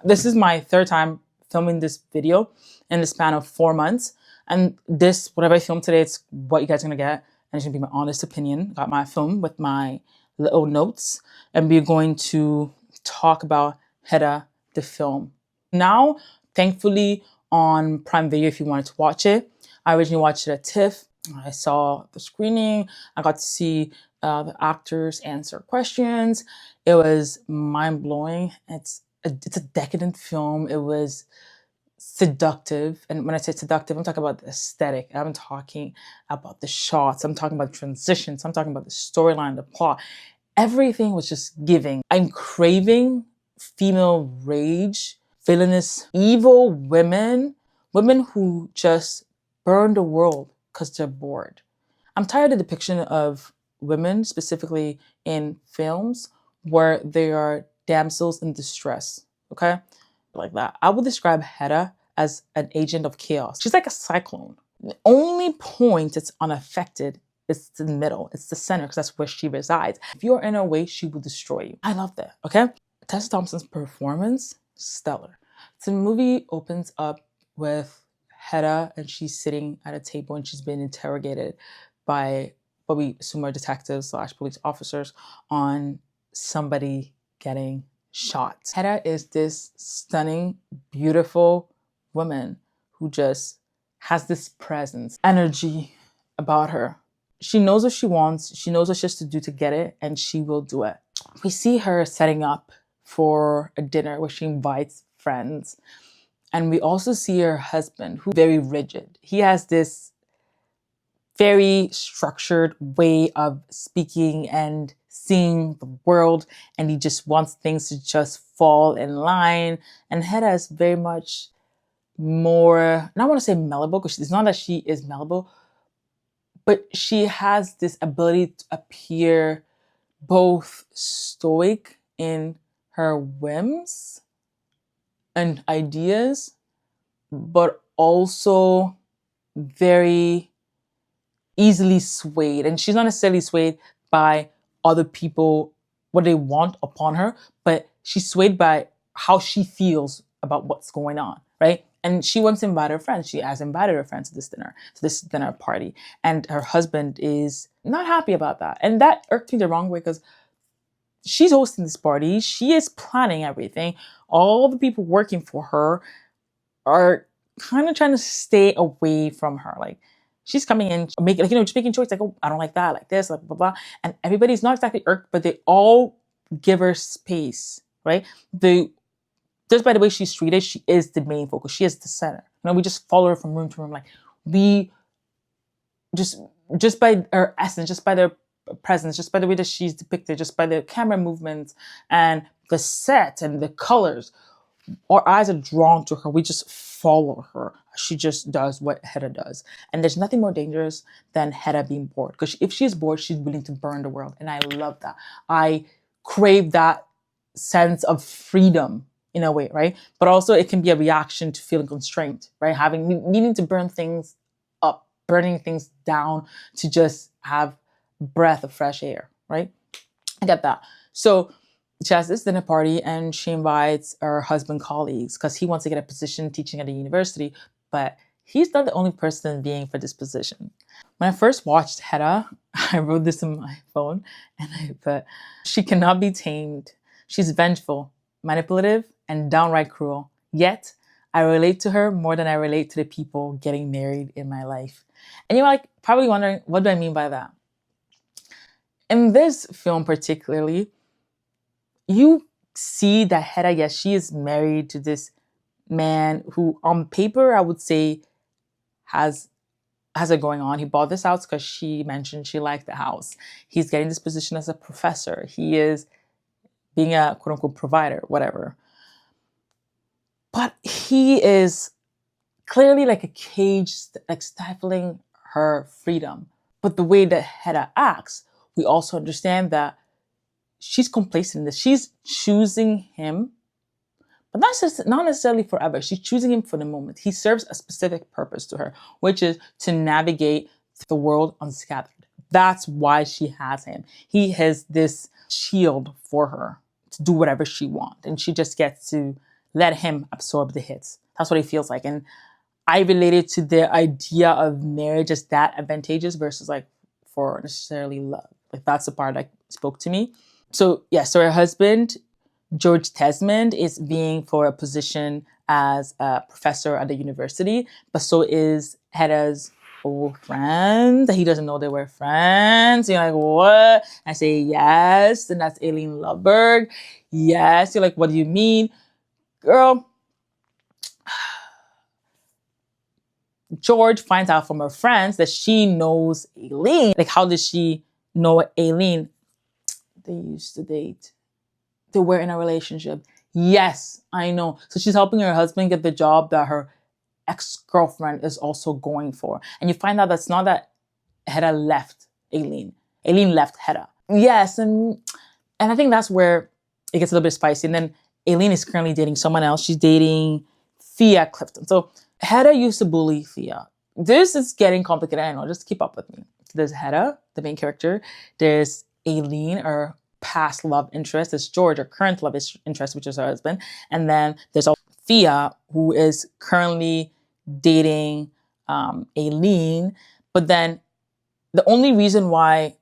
This is my third time filming this video in the span of 4 months. And this, whatever I filmed today, it's what you guys are gonna get. And it's gonna be my honest opinion. Got my film with my little notes. And we're going to talk about Hedda, the film. Now, thankfully, on Prime Video, if you wanted to watch it. I originally watched it at TIFF. I saw the screening. I got to see the actors answer questions. It was mind-blowing. It's a decadent film. It was seductive. And when I say seductive, I'm talking about the aesthetic. I'm talking about the shots. I'm talking about the transitions. I'm talking about the storyline, the plot. Everything was just giving. I'm craving female rage, villainous, evil women who just burn the world because they're bored. I'm tired of the depiction of women, specifically in films, where they are damsels in distress, okay? Like that. I would describe Hedda as an agent of chaos. She's like a cyclone. The only point it's unaffected is the middle. It's the center, because that's where she resides. If you're in her way, she will destroy you. I love that, okay? Tessa Thompson's performance, stellar. So the movie opens up with Hedda, and she's sitting at a table and she's being interrogated by what we assume are detectives / police officers on somebody getting shot. Hedda is this stunning, beautiful woman who just has this presence, energy about her. She knows what she wants. She knows what she has to do to get it, and she will do it. We see her setting up for a dinner where she invites friends. And we also see her husband, who's very rigid. He has this very structured way of speaking and seeing the world, and he just wants things to just fall in line. And Hedda is very much more, and I want to say malleable, because it's not that she is malleable, but she has this ability to appear both stoic in her whims and ideas, but also very easily swayed. And she's not necessarily swayed by other people, what they want upon her, but she's swayed by how she feels about what's going on, right? And she wants to invite her friends. She has invited her friends to this dinner party. And her husband is not happy about that. And that irked me the wrong way, because she's hosting this party. She is planning everything. All the people working for her are kind of trying to stay away from her. Like, she's coming in, just making choices like, oh, I don't like that, like this, like blah, blah. And everybody's not exactly irked, but they all give her space, right? Just by the way she's treated, she is the main focus. She is the center. We just follow her from room to room. Like, we just by her essence, just by their presence, just by the way that she's depicted, just by the camera movements and the set and the colors, our eyes are drawn to her. We just follow her. She just does what Hedda does. And there's nothing more dangerous than Hedda being bored. Because if she's bored, she's willing to burn the world. And I love that. I crave that sense of freedom in a way, right? But also it can be a reaction to feeling constrained, right? Needing to burn things up, burning things down to just have a breath of fresh air, right? I get that. So she has this dinner party and she invites her husband colleagues because he wants to get a position teaching at a university, but he's not the only person being for this position. When I first watched Hedda, I wrote this in my phone and I put, she cannot be tamed. She's vengeful, manipulative, and downright cruel. Yet, I relate to her more than I relate to the people getting married in my life. And you're like probably wondering, what do I mean by that? In this film particularly, you see that Hedda, yes, she is married to this man who on paper, I would say, has it going on. He bought this house because she mentioned she liked the house. He's getting this position as a professor. He is being a quote unquote provider, whatever. But he is clearly like a cage, like stifling her freedom. But the way that Hedda acts, we also understand that she's complacent in this. She's choosing him, but not necessarily forever. She's choosing him for the moment. He serves a specific purpose to her, which is to navigate the world unscattered. That's why she has him. He has this shield for her to do whatever she wants. And she just gets to let him absorb the hits. That's what it feels like. And I related to the idea of marriage as that advantageous versus like for necessarily love. Like that's the part that spoke to me. So yeah, so her husband, George Tesmond, is being for a position as a professor at the university, but so is Hedda's old friend that he doesn't know they were friends. You're like, what? I say yes, and that's Aileen Lovberg. Yes, you're like, what do you mean? Girl, George finds out from her friends that she knows Aileen. Like, how does she know Aileen? They used to date. They were in a relationship. Yes, I know. So she's helping her husband get the job that her ex-girlfriend is also going for. And you find out that's not that Hedda left Aileen. Aileen left Hedda. Yes, and I think that's where it gets a little bit spicy. And then Aileen is currently dating someone else. She's dating Thea Clifton. So Hedda used to bully Thea. This is getting complicated. I know. Just keep up with me. There's Hedda, the main character. There's Aileen, her past love interest. There's George, her current love interest, which is her husband. And then there's also Thea, who is currently dating Aileen. But then the only reason why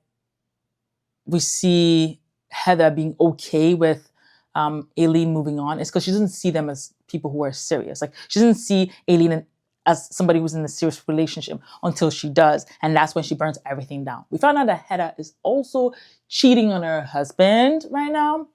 we see Hedda being okay with Aileen moving on is because she doesn't see them as people who are serious. Like, she doesn't see Aileen as somebody who's in a serious relationship until she does. And that's when she burns everything down. We found out that Hedda is also cheating on her husband right now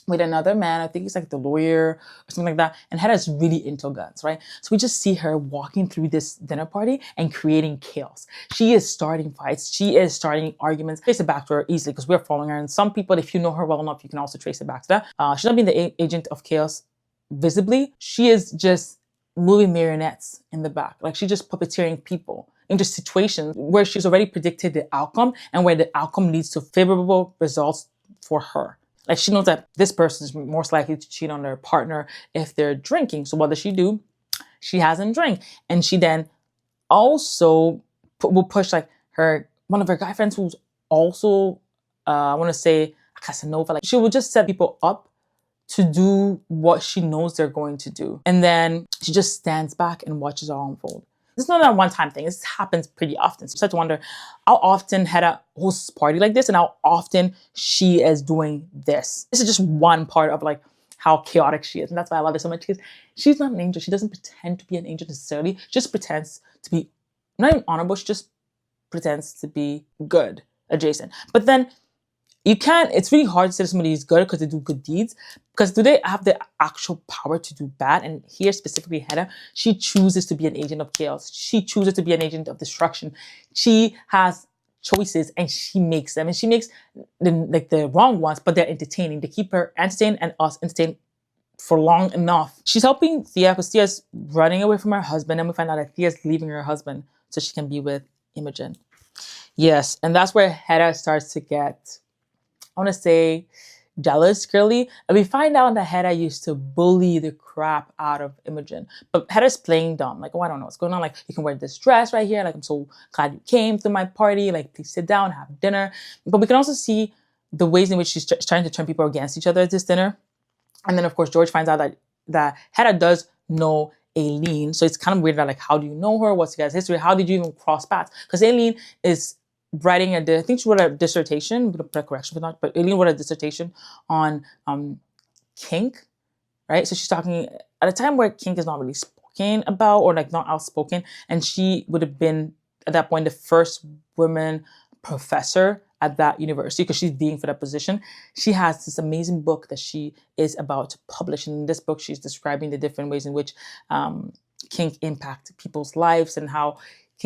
with another man. I think he's like the lawyer or something like that. And Hedda's really into guns, right? So we just see her walking through this dinner party and creating chaos. She is starting fights. She is starting arguments. Trace it back to her easily because we're following her. And some people, if you know her well enough, you can also trace it back to that. She's not being the agent of chaos visibly. She is just moving marionettes in the back. Like, she's just puppeteering people into situations where she's already predicted the outcome and where the outcome leads to favorable results for her. Like, she knows that this person is most likely to cheat on their partner if they're drinking. So what does she do? She has them drink. And she then also will push like one of her guy friends who's also, I want to say a Casanova. Like, she will just set people up to do what she knows they're going to do. And then she just stands back and watches it all unfold. It's not a one-time thing. This happens pretty often. So you start to wonder how often Hedda hosts a party like this and how often she is doing this. This is just one part of like how chaotic she is. And that's why I love her so much, because she's not an angel. She doesn't pretend to be an angel necessarily. She just pretends to be not even honorable. She just pretends to be good adjacent. But then it's really hard to say somebody is good because they do good deeds, because do they have the actual power to do bad? And here specifically Hedda, she chooses to be an agent of chaos. She chooses to be an agent of destruction. She has choices and she makes them, and she makes the wrong ones, but they're entertaining. They keep her entertained and us entertained for long enough. She's helping Thea because Thea's running away from her husband, and we find out that Thea's leaving her husband so she can be with Imogen. Yes, and that's where Hedda starts to get, I want to say, jealous, girly. And we find out that Hedda used to bully the crap out of Imogen. But Hedda's playing dumb. Like, oh, I don't know what's going on. Like, you can wear this dress right here. Like, I'm so glad you came to my party. Like, please sit down, have dinner. But we can also see the ways in which she's trying to turn people against each other at this dinner. And then, of course, George finds out that Hedda does know Aileen. So it's kind of weird that, like, how do you know her? What's your guys' history? How did you even cross paths? Because Aileen is writing I think she wrote a dissertation, I'm going to put a correction for that, but Aileen wrote a dissertation on kink, right? So she's talking at a time where kink is not really spoken about, or like not outspoken, and she would have been at that point the first woman professor at that university because she's being for that position. She has this amazing book that she is about to publish, and in this book she's describing the different ways in which kink impact people's lives and how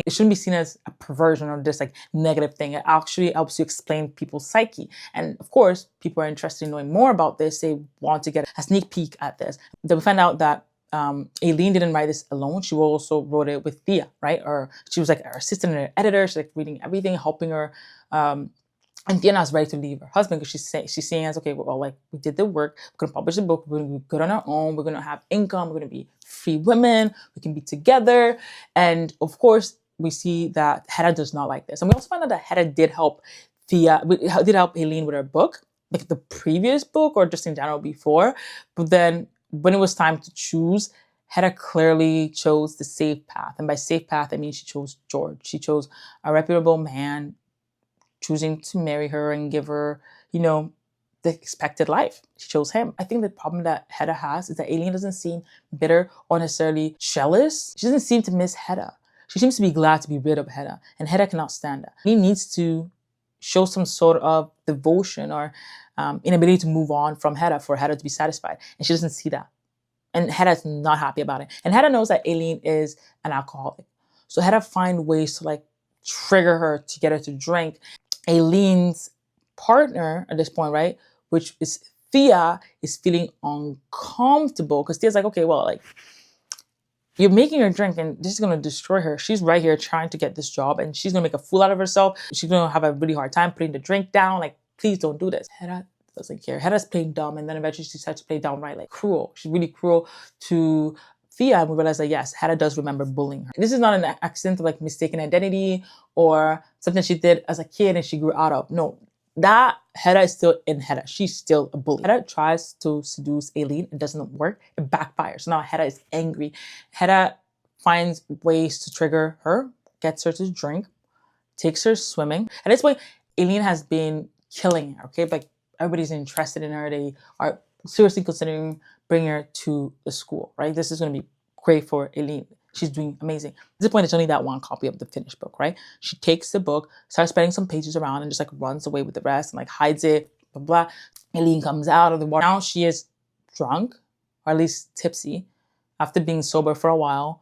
it shouldn't be seen as a perversion or just like negative thing. It actually helps you explain people's psyche. And of course, people are interested in knowing more about this. They want to get a sneak peek at this. Then we find out that Aileen didn't write this alone. She also wrote it with Thea, right? Or she was like her assistant and her editor. She's like reading everything, helping her. And Thea is ready to leave her husband because she's saying as, okay, well, like we did the work. We're gonna publish the book. We're gonna be good on our own. We're gonna have income. We're gonna be free women. We can be together. And of course, we see that Hedda does not like this. And we also find out that Hedda did help Aileen with her book, like the previous book or just in general before. But then when it was time to choose, Hedda clearly chose the safe path. And by safe path, I mean she chose George. She chose a reputable man, choosing to marry her and give her, the expected life. She chose him. I think the problem that Hedda has is that Aileen doesn't seem bitter or necessarily jealous. She doesn't seem to miss Hedda. She seems to be glad to be rid of Hedda, and Hedda cannot stand that. He needs to show some sort of devotion or inability to move on from Hedda for Hedda to be satisfied, and she doesn't see that. And Hedda's not happy about it. And Hedda knows that Aileen is an alcoholic. So Hedda find ways to like trigger her to get her to drink. Aileen's partner at this point, right, which is Thea, is feeling uncomfortable because Thea's like, okay, well, like, you're making her drink and this is going to destroy her. She's right here trying to get this job and she's going to make a fool out of herself. She's going to have a really hard time putting the drink down. Like, please don't do this. Hedda doesn't care. Hedda's playing dumb, and then eventually she starts to play downright like cruel. She's really cruel to Thea, and we realize that yes, Hedda does remember bullying her. This is not an accident of like mistaken identity or something she did as a kid and she grew out of. No, that Hedda is still in Hedda. She's still a bully. Hedda tries to seduce Aileen. It doesn't work. It backfires. So now Hedda is angry. Hedda finds ways to trigger her, gets her to drink, takes her swimming. At this point, Aileen has been killing her, okay? Like, everybody's interested in her. They are seriously considering bringing her to the school, right? This is going to be great for Aileen. She's doing amazing. At this point, it's only that one copy of the finished book, right? She takes the book, starts spreading some pages around and just like runs away with the rest and like hides it, blah, blah. Aileen comes out of the water. Now she is drunk, or at least tipsy, after being sober for a while,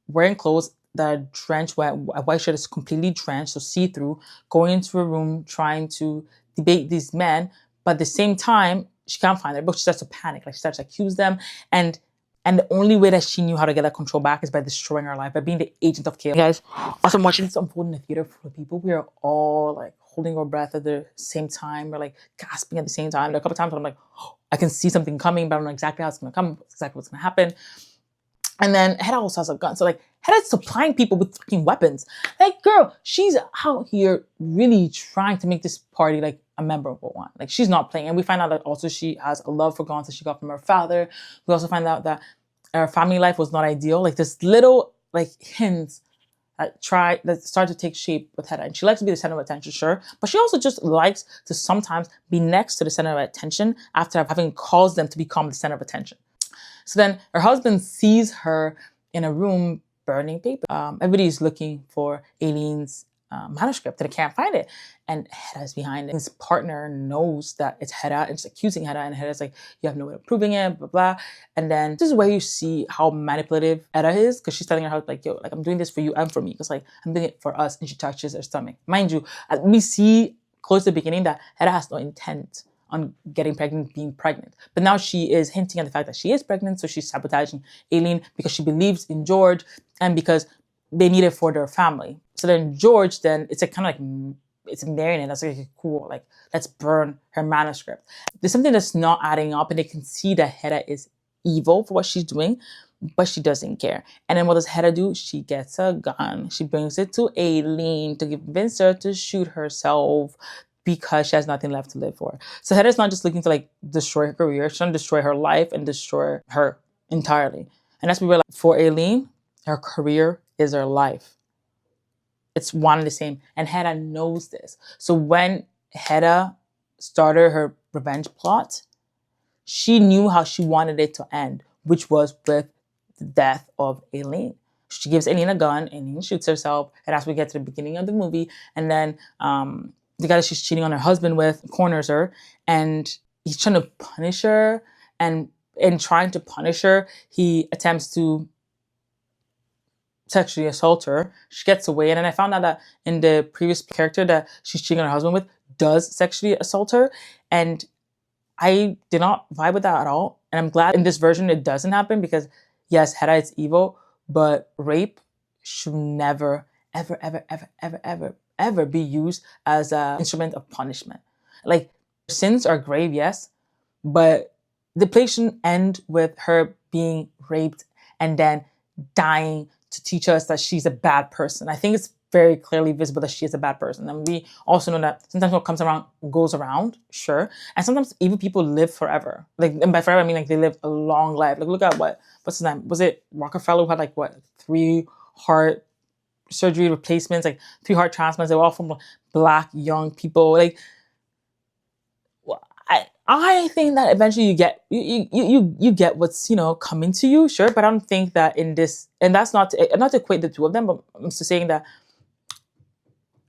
wearing clothes that are drenched, a white shirt is completely drenched, so see-through, going into a room trying to debate these men, but at the same time, she can't find their book. She starts to panic. Like, she starts to accuse them. And the only way that she knew how to get that control back is by destroying her life, by being the agent of chaos. Guys, as I'm watching this unfold in the theater for people, we are all like holding our breath at the same time. We're like gasping at the same time. There are a couple times when I'm like, oh, I can see something coming, but I don't know exactly how it's going to come, exactly what's going to happen. And then Hedda also has a gun. So like, Hedda's supplying people with fucking weapons. Like, girl, she's out here really trying to make this party like a memorable one. Like, she's not playing. And we find out that also she has a love for guns that she got from her father. We also find out that her family life was not ideal. Like, this little like hints that start to take shape with Hedda. And she likes to be the center of attention, sure. But she also just likes to sometimes be next to the center of attention after having caused them to become the center of attention. So then her husband sees her in a room burning paper. Everybody's looking for Aileen's manuscript and they can't find it. And Hedda's behind it. His partner knows that it's Hedda and is accusing Hedda. And Hedda's like, you have no way of proving it, blah, blah. And then this is where you see how manipulative Hedda is, because she's telling her how, like, yo, like, I'm doing this for you and for me. Because like, I'm doing it for us. And she touches her stomach. Mind you, we see close to the beginning that Hedda has no intent on getting pregnant, being pregnant. But now she is hinting at the fact that she is pregnant, so she's sabotaging Aileen because she believes in George and because they need it for their family. So then George, it's a kind of like, it's marrying it. That's like, cool, like, let's burn her manuscript. There's something that's not adding up, and they can see that Hedda is evil for what she's doing, but she doesn't care. And then what does Hedda do? She gets a gun. She brings it to Aileen to convince her to shoot herself, because she has nothing left to live for. So Hedda's not just looking to like destroy her career, she's trying to destroy her life and destroy her entirely. And that's what we realize. For Aileen, her career is her life. It's one and the same. And Hedda knows this. So when Hedda started her revenge plot, she knew how she wanted it to end, which was with the death of Aileen. She gives Aileen a gun, Aileen shoots herself, and that's when we get to the beginning of the movie. And then the guy that she's cheating on her husband with corners her, and he's trying to punish her. And in trying to punish her, he attempts to sexually assault her. She gets away. And then I found out that in the previous character that she's cheating on her husband with does sexually assault her. And I did not vibe with that at all. And I'm glad in this version it doesn't happen, because yes, Hedda is evil, but rape should never, ever, ever, ever, ever, ever, ever be used as an instrument of punishment. Like, sins are grave, yes, but the play shouldn't end with her being raped and then dying to teach us that she's a bad person. I think it's very clearly visible that she is a bad person. And we also know that sometimes what comes around goes around, sure. And sometimes evil people live forever. Like, and by forever I mean like they live a long life. Like look at what's his name? Was it Rockefeller who had like what 3 heart surgery replacements, like 3 heart transplants? They were all from Black young people. Like I think that eventually you get what's coming to you, sure. But I don't think that in this, and that's not to equate the two of them, but I'm just saying that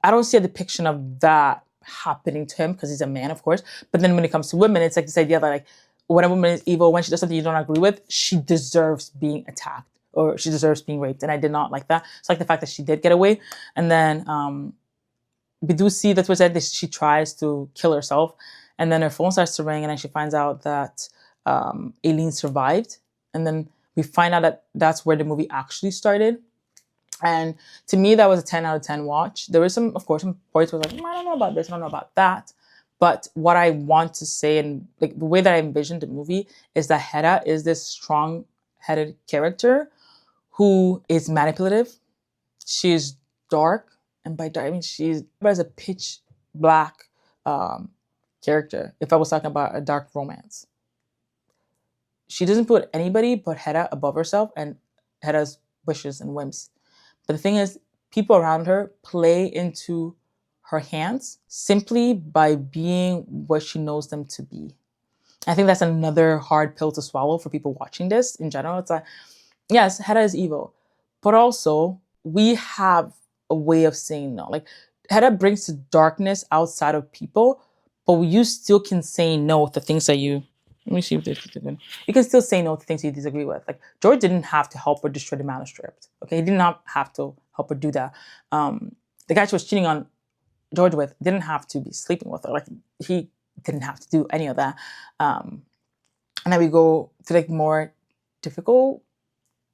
I don't see a depiction of that happening to him because he's a man, of course. But then when it comes to women, it's like this idea that like when a woman is evil, when she does something you don't agree with, she deserves being attacked or she deserves being raped. And I did not like that. It's like the fact that she did get away, and then we do see that towards the end she tries to kill herself, and then her phone starts to ring, and then she finds out that Aileen survived, and then we find out that that's where the movie actually started. And to me, that was a 10 out of 10 watch. There was some, of course, some points where I was like, I don't know about this, I don't know about that. But what I want to say, and like the way that I envisioned the movie, is that Hedda is this strong-headed character who is manipulative. She's dark, and by dark I mean she's as a pitch black character. If I was talking about a dark romance, she doesn't put anybody but Hedda above herself and Hedda's wishes and whims. But the thing is, people around her play into her hands simply by being what she knows them to be. I think that's another hard pill to swallow for people watching this in general. It's like, yes, Hedda is evil, but also we have a way of saying no. Like Hedda brings the darkness outside of people, but you still can say no to things that you. Let me see if this is good. You can still say no to things you disagree with. Like George didn't have to help her destroy the manuscript. Okay, he did not have to help her do that. The guy she was cheating on George with didn't have to be sleeping with her. Like he didn't have to do any of that. And then we go to like more difficult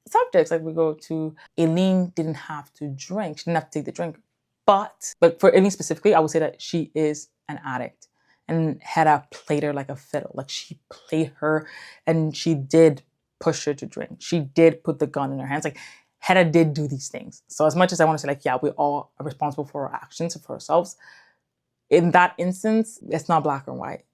subjects. Like we go to Aileen didn't have to drink. She didn't have to take the drink. But for Aileen specifically, I would say that she is an addict. And Hedda played her like a fiddle. Like she played her, and she did push her to drink. She did put the gun in her hands. Like Hedda did do these things. So as much as I want to say like, yeah, we all are responsible for our actions and for ourselves, in that instance, it's not black or white.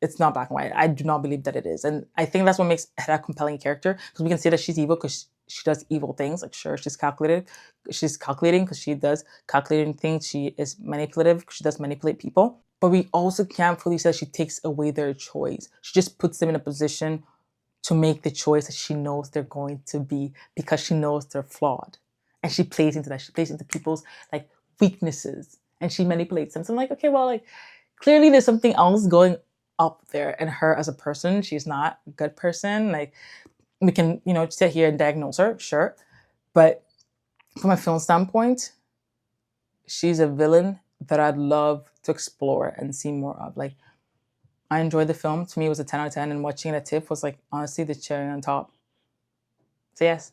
It's not black and white. I do not believe that it is. And I think that's what makes Hedda a compelling character, because we can say that she's evil because she does evil things. Like sure, she's calculated. She's calculating because she does calculating things. She is manipulative because she does manipulate people. But we also can't fully say she takes away their choice. She just puts them in a position to make the choice that she knows they're going to be, because she knows they're flawed. And she plays into that. She plays into people's like weaknesses, and she manipulates them. So I'm like, okay, well, like clearly there's something else going up there in her as a person. She's not a good person. Like we can, sit here and diagnose her, sure. But from a film standpoint, she's a villain that I'd love to explore and see more of. Like, I enjoyed the film. To me, it was a 10 out of 10, and watching it at TIFF was like, honestly, the cherry on top. So yes,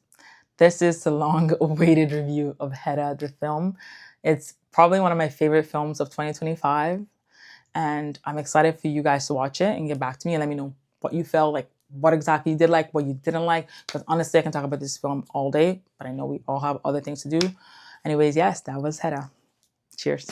this is the long-awaited review of Hedda, the film. It's probably one of my favorite films of 2025, and I'm excited for you guys to watch it and get back to me and let me know what you felt, like what exactly you did like, what you didn't like, because honestly, I can talk about this film all day, but I know we all have other things to do. Anyways, yes, that was Hedda. Cheers.